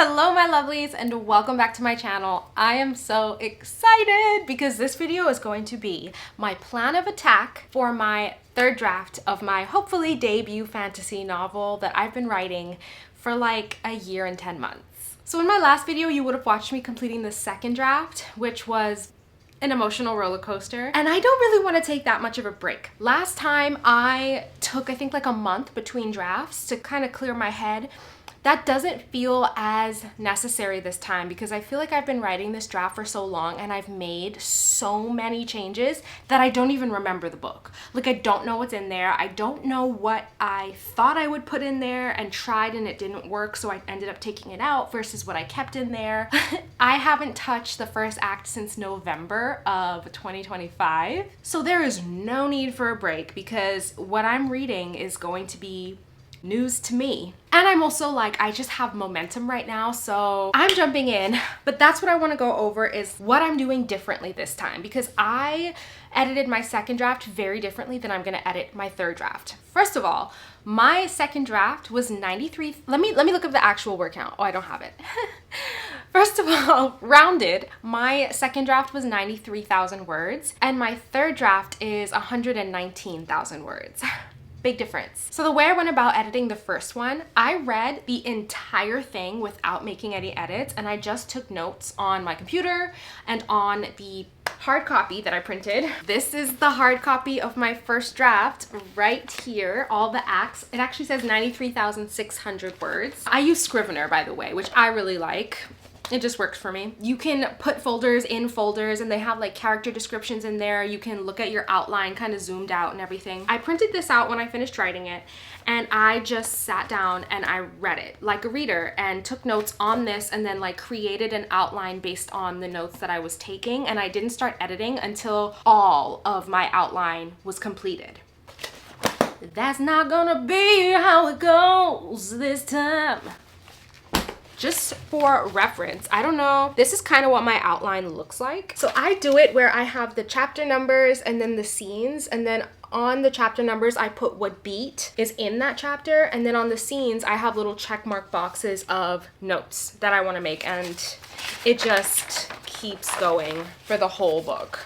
Hello my lovelies and welcome back to my channel. I am so excited because this video is going to be my plan of attack for my third draft of my hopefully debut fantasy novel that I've been writing for like a year and 10 months. So in my last video you would have watched me completing the second draft, which was an emotional roller coaster, and I don't really want to take that much of a break. Last time I took I think like a month between drafts to kind of clear my head. That doesn't feel as necessary this time because I feel like I've been writing this draft for so long and I've made so many changes that I don't even remember the book. Like I don't know what's in there. I don't know what I thought I would put in there and tried and it didn't work, so I ended up taking it out versus what I kept in there. I haven't touched the first act since November of 2025. So there is no need for a break because what I'm reading is going to be news to me. And I'm also like, I just have momentum right now, so I'm jumping in. But that's what I want to go over is what I'm doing differently this time, because I edited my second draft very differently than I'm going to edit my third draft. First of all, my second draft was 93. Let me look up the actual word count. Oh, I don't have it. First of all, rounded, my second draft was 93,000 words and my third draft is 119,000 words. Big difference. So the way I went about editing the first one, I read the entire thing without making any edits, and I just took notes on my computer and on the hard copy that I printed. This is the hard copy of my first draft right here, all the acts. It actually says 93,600 words. I use Scrivener, by the way, which I really like. It just works for me. You can put folders in folders and they have like character descriptions in there. You can look at your outline kind of zoomed out and everything. I printed this out when I finished writing it and I just sat down and I read it like a reader and took notes on this and then like created an outline based on the notes that I was taking, and I didn't start editing until all of my outline was completed. That's not gonna be how it goes this time. Just for reference, I don't know, this is kind of what my outline looks like. So I do it where I have the chapter numbers and then the scenes, and then on the chapter numbers I put what beat is in that chapter, and then on the scenes I have little check mark boxes of notes that I want to make, and it just keeps going for the whole book.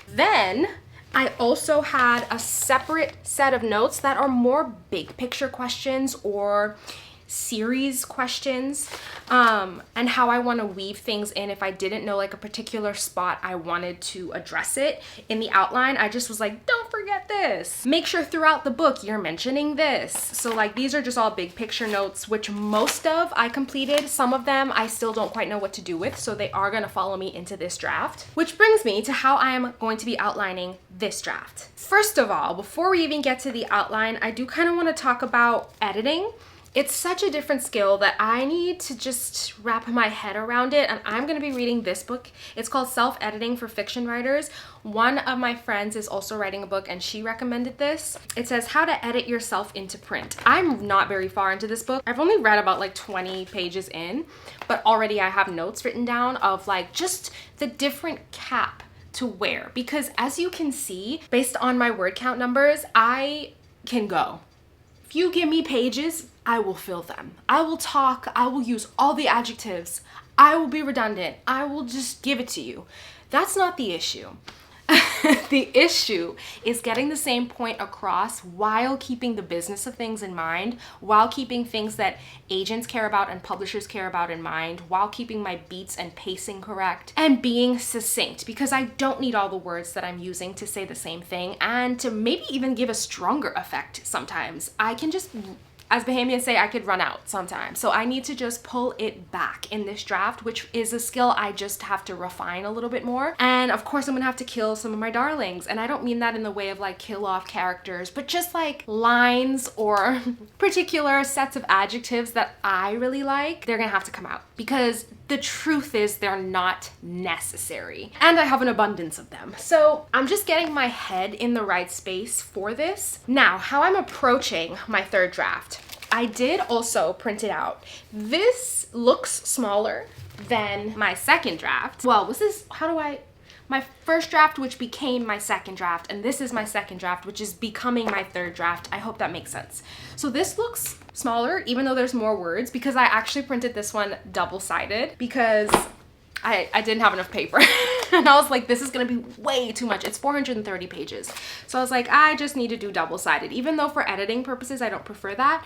Then I also had a separate set of notes that are more big picture questions or series questions, and how I want to weave things in. If I didn't know like a particular spot I wanted to address it in the outline, I just was like, don't forget this. Make sure throughout the book you're mentioning this. So like these are just all big picture notes, which most of I completed. Some of them I still don't quite know what to do with, so they are going to follow me into this draft. Which brings me to how I am going to be outlining this draft. First of all, before we even get to the outline, I do kind of want to talk about editing. It's such a different skill that I need to just wrap my head around it, and I'm going to be reading this book. It's called Self-Editing for Fiction Writers. One of my friends is also writing a book and she recommended this. It says how to edit yourself into print. I'm not very far into this book. I've only read about like 20 pages in, but already I have notes written down of like just the different cap to wear, because as you can see, based on my word count numbers, I can go. If you give me pages, I will fill them. I will talk, I will use all the adjectives, I will be redundant, I will just give it to you. That's not the issue. The issue is getting the same point across while keeping the business of things in mind, while keeping things that agents care about and publishers care about in mind, while keeping my beats and pacing correct, and being succinct, because I don't need all the words that I'm using to say the same thing and to maybe even give a stronger effect sometimes. I can just, as Bahamians say, I could run out sometimes. So I need to just pull it back in this draft, which is a skill I just have to refine a little bit more. And of course I'm gonna have to kill some of my darlings. And I don't mean that in the way of like kill off characters, but just like lines or particular sets of adjectives that I really like, they're gonna have to come out because the truth is they're not necessary. And I have an abundance of them. So I'm just getting my head in the right space for this. Now, how I'm approaching my third draft. I did also print it out. This looks smaller than my second draft. Well, was this, my first draft, which became my second draft, and this is my second draft, which is becoming my third draft. I hope that makes sense. So this looks smaller, even though there's more words, because I actually printed this one double-sided because I didn't have enough paper. And I was like, this is gonna be way too much. It's 430 pages. So I was like, I just need to do double-sided. Even though for editing purposes, I don't prefer that.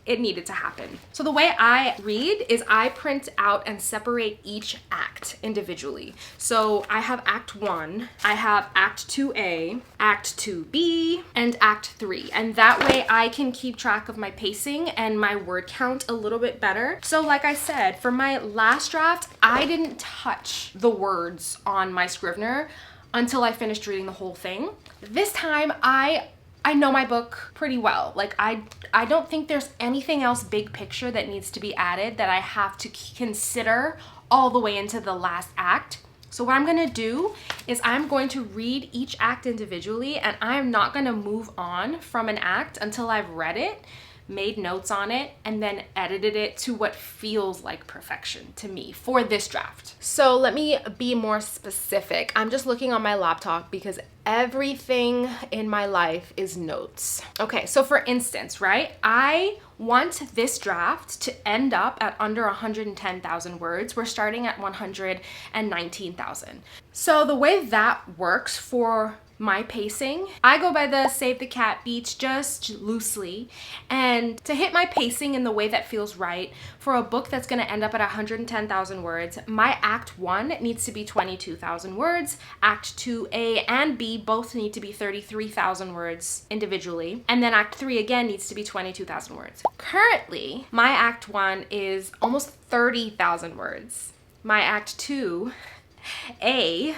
It needed to happen. So the way I read is I print out and separate each act individually. So I have Act 1, I have Act 2A, Act 2B, and Act 3. And that way I can keep track of my pacing and my word count a little bit better. So like I said, for my last draft, I didn't touch the words on my Scrivener until I finished reading the whole thing. This time I know my book pretty well. Like I don't think there's anything else big picture that needs to be added that I have to consider all the way into the last act. So what I'm gonna do is I'm going to read each act individually, and I'm not gonna move on from an act until I've read it, made notes on it, and then edited it to what feels like perfection to me for this draft. So let me be more specific. I'm just looking on my laptop because everything in my life is notes. Okay, so for instance, right? I want this draft to end up at under 110,000 words. We're starting at 119,000. So the way that works for my pacing, I go by the Save the Cat Beach just loosely, and to hit my pacing in the way that feels right for a book that's going to end up at 110,000 words, my Act 1 needs to be 22,000 words, Act 2A and B both need to be 33,000 words individually, and then Act 3 again needs to be 22,000 words. Currently, my Act 1 is almost 30,000 words. My Act 2A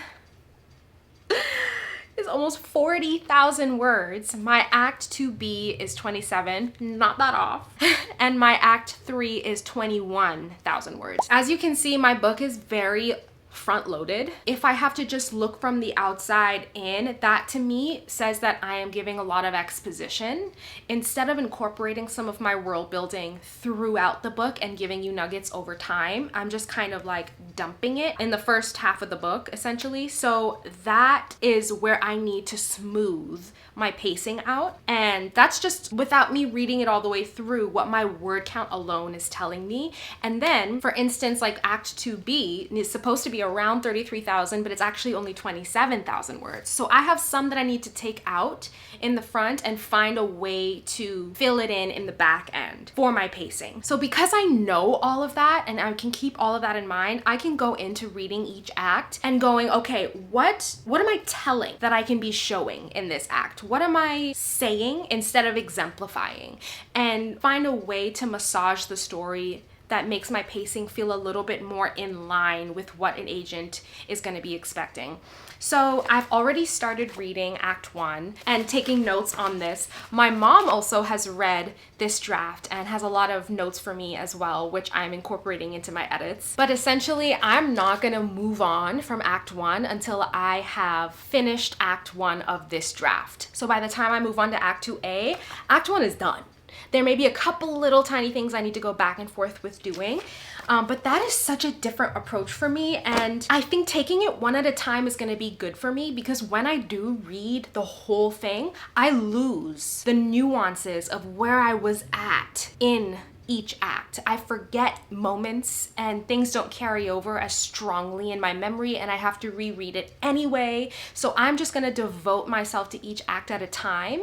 is almost 40,000 words. My Act 2B is 27, not that off. And my Act 3 is 21,000 words. As you can see, my book is very front-loaded. If I have to just look from the outside in, that to me says that I am giving a lot of exposition instead of incorporating some of my world building throughout the book and giving you nuggets over time. I'm just kind of like dumping it in the first half of the book essentially. So that is where I need to smooth my pacing out, and that's just without me reading it all the way through what my word count alone is telling me. And then for instance, like Act 2B is supposed to be around 33,000, but it's actually only 27,000 words. So I have some that I need to take out in the front and find a way to fill it in the back end for my pacing. So because I know all of that and I can keep all of that in mind, I can go into reading each act and going, okay, what am I telling that I can be showing in this act? What am I saying instead of exemplifying? And find a way to massage the story that makes my pacing feel a little bit more in line with what an agent is going to be expecting. So I've already started reading Act 1 and taking notes on this. My mom also has read this draft and has a lot of notes for me as well, which I'm incorporating into my edits. But essentially, I'm not going to move on from Act 1 until I have finished Act 1 of this draft. So by the time I move on to Act 2A, Act 1 is done. There may be a couple little tiny things I need to go back and forth with doing, but that is such a different approach for me, and I think taking it one at a time is going to be good for me, because when I do read the whole thing, I lose the nuances of where I was at in each act. I forget moments and things don't carry over as strongly in my memory, and I have to reread it anyway. So I'm just going to devote myself to each act at a time.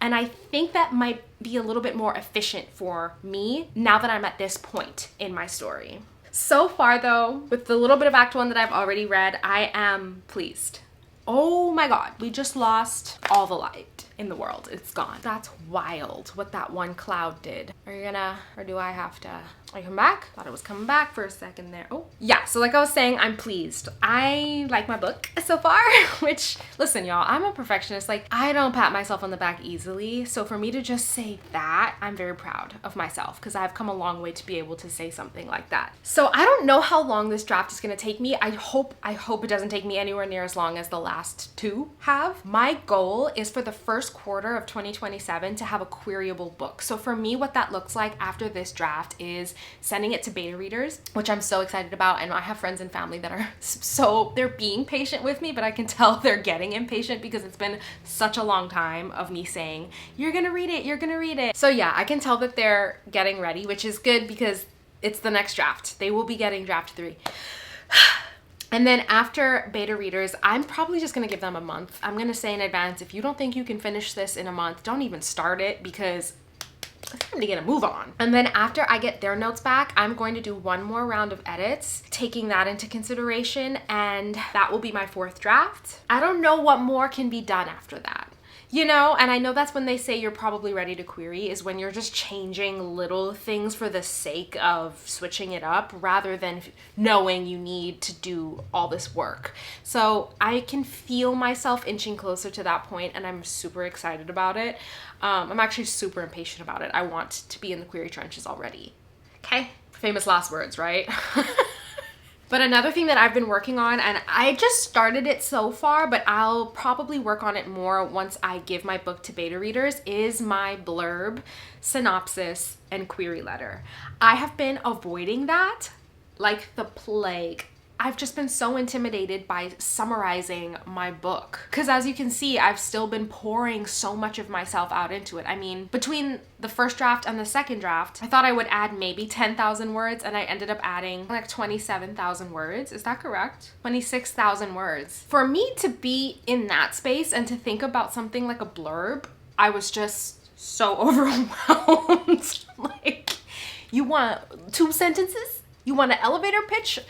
And I think that might be a little bit more efficient for me now that I'm at this point in my story. So far though, with the little bit of Act 1 that I've already read, I am pleased. Oh my God, we just lost all the light in the world. It's gone. That's wild what that one cloud did. Are you gonna, or do I have to? Are you coming back? Thought it was coming back for a second there. Oh, yeah. So like I was saying, I'm pleased. I like my book so far, which, listen, y'all, I'm a perfectionist. Like, I don't pat myself on the back easily. So for me to just say that, I'm very proud of myself because I've come a long way to be able to say something like that. So I don't know how long this draft is gonna take me. I hope it doesn't take me anywhere near as long as the last two have. My goal is for the first first quarter of 2027 to have a queryable book. So for me, what that looks like after this draft is sending it to beta readers, which I'm so excited about. And I have friends and family that are they're being patient with me, but I can tell they're getting impatient because it's been such a long time of me saying, you're gonna read it, you're gonna read it. So yeah, I can tell that they're getting ready, which is good because it's the next draft. They will be getting draft 3. And then after beta readers, I'm probably just gonna give them a month. I'm gonna say in advance, if you don't think you can finish this in a month, don't even start it because it's time to get a move on. And then after I get their notes back, I'm going to do one more round of edits, taking that into consideration, and that will be my 4th draft. I don't know what more can be done after that. You know, and I know that's when they say you're probably ready to query, is when you're just changing little things for the sake of switching it up rather than knowing you need to do all this work. So I can feel myself inching closer to that point, and I'm super excited about it. I'm actually super impatient about it. I want to be in the query trenches already. Okay? Famous last words, right? But another thing that I've been working on, and I just started it so far, but I'll probably work on it more once I give my book to beta readers, is my blurb, synopsis, and query letter. I have been avoiding that like the plague. I've just been so intimidated by summarizing my book. Because as you can see, I've still been pouring so much of myself out into it. I mean, between the first draft and the second draft, I thought I would add maybe 10,000 words, and I ended up adding like 27,000 words. Is that correct? 26,000 words. For me to be in that space and to think about something like a blurb, I was just so overwhelmed. Like, you want 2 sentences? You want an elevator pitch?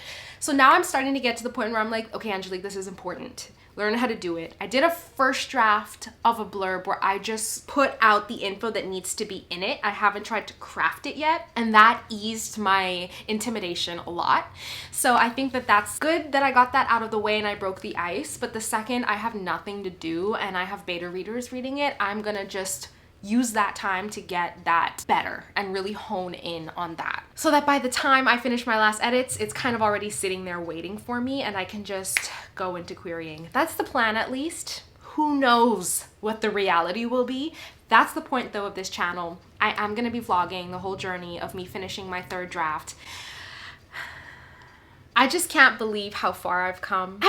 So now I'm starting to get to the point where I'm like, okay, Angelique, this is important. Learn how to do it. I did a first draft of a blurb where I just put out the info that needs to be in it. I haven't tried to craft it yet, and that eased my intimidation a lot. So I think that that's good that I got that out of the way and I broke the ice. But the second I have nothing to do and I have beta readers reading it, I'm gonna just use that time to get that better and really hone in on that. So that by the time I finish my last edits, it's kind of already sitting there waiting for me and I can just go into querying. That's the plan, at least. Who knows what the reality will be? That's the point though of this channel. I am gonna be vlogging the whole journey of me finishing my 3rd draft. I just can't believe how far I've come.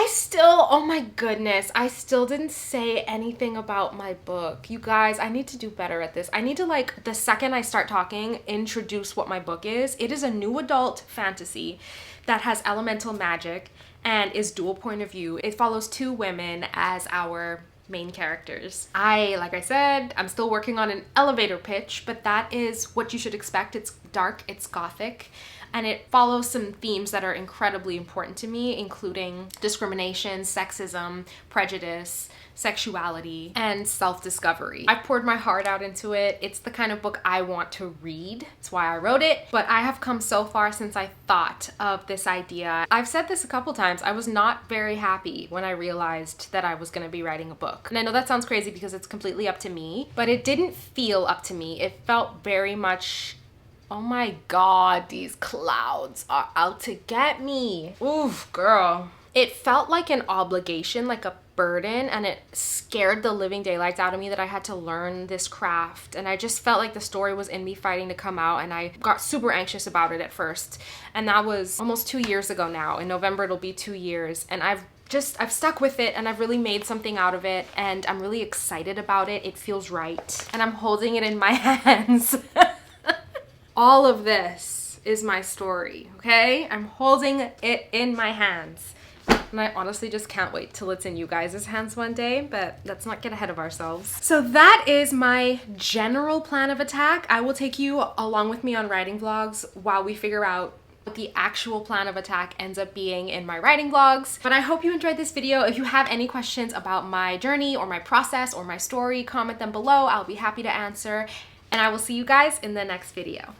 Oh my goodness, I still didn't say anything about my book. You guys, I need to do better at this. I need to, like, the second I start talking, introduce what my book is. It is a new adult fantasy that has elemental magic and is dual point of view. It follows 2 women as our main characters. Like I said, I'm still working on an elevator pitch, but that is what you should expect. It's dark, it's gothic, and it follows some themes that are incredibly important to me, including discrimination, sexism, prejudice, sexuality, and self-discovery. I poured my heart out into it. It's the kind of book I want to read. That's why I wrote it. But I have come so far since I thought of this idea. I've said this a couple times. I was not very happy when I realized that I was going to be writing a book. And I know that sounds crazy because it's completely up to me, but it didn't feel up to me. It felt very much, oh my God, these clouds are out to get me. Oof, girl. It felt like an obligation, like a burden, and it scared the living daylights out of me that I had to learn this craft. And I just felt like the story was in me fighting to come out, and I got super anxious about it at first. And that was almost 2 years ago now. In November, it'll be 2 years. And I've stuck with it, and I've really made something out of it, and I'm really excited about it. It feels right. And I'm holding it in my hands. All of this is my story, okay? I'm holding it in my hands. And I honestly just can't wait till it's in you guys' hands one day, but let's not get ahead of ourselves. So that is my general plan of attack. I will take you along with me on writing vlogs while we figure out what the actual plan of attack ends up being in my writing vlogs. But I hope you enjoyed this video. If you have any questions about my journey or my process or my story, comment them below. I'll be happy to answer. And I will see you guys in the next video.